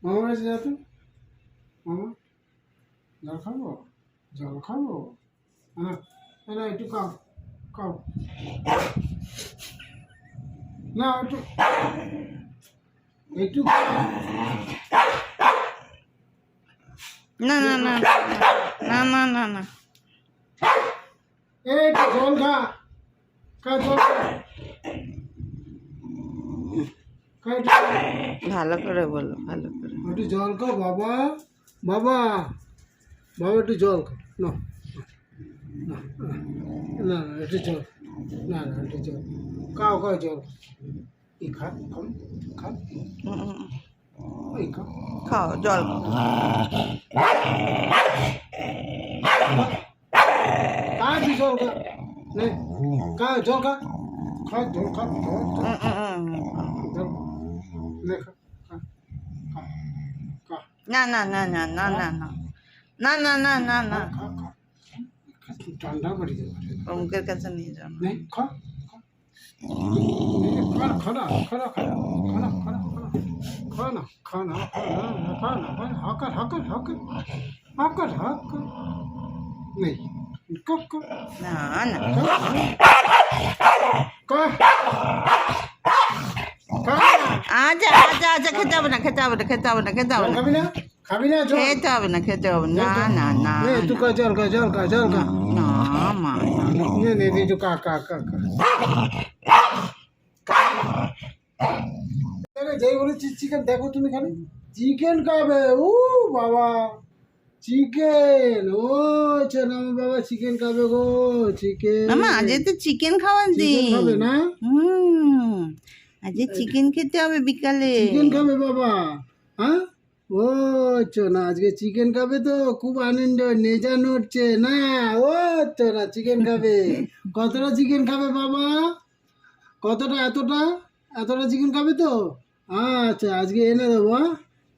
মামার কাছে যা তো। মামা জল খাবো, জল খাবো। হ্যাঁ না একটু খাও, খাও না একটু, একটু না না না না না না না এই জল খা, খা জল খা, খা একটু জল। ভালো করে বলো, ভালো করে। একটু জল খাও বাবা, বাবা, বাবা একটু জল খাও। না না না না একটু জল, না না একটু জল খাও, খাও জল। এই খা, খাও, খা, হুম, এই খা, খাও জল খাও। খা একটু জল খা, নে খা জল খা, খা জল খা, জল জল জল, নে খা, খা, খা, খা, না না না না না না না না না না না না খা, খা, ঠান্ডা করে দেবে। মুখের কাছে নিয়ে যাও না। নে খা, খানা খানা খানা খানা খানা খানা খানা খানা খানা খানা হাকার হাকার হাকার হাকার হাকার নেই কক না না আচ্ছা আচ্ছা আচ্ছা খেতে হবে না, খেতে হবে না, খেতে হবে না, খেতে হবে না, খাবি না, খাবি না জল খেতে হবে না, খেতে হবে না, না না নে তুই কা জল খা, জল খা, জল খা। না মা নে নে নে তুই কা কা কা কা যেই বলেছি চিকেন, দেখো তুমি খালি চিকেন খাবে। ও বাবা চিকেন, ও না বাবা চিকেন খাবে গো, চিকেন মামা আজ তো চিকেন খাওয়ার চিকেন দিন। খাবে না, আজ চিকেন খেতে হবে বিকালে। চিকেন খাবে বাবা। হ্যাঁ ও না আজকে চিকেন খাবে তো খুব আনন্দ, নেজা নড়ছে না। ও না চিকেন খাবে। কতটা চিকেন খাবে বাবা, কতটা, এতটা, এতটা চিকেন খাবে তো। আচ্ছা আজকে এনে দেবো। হ্যাঁ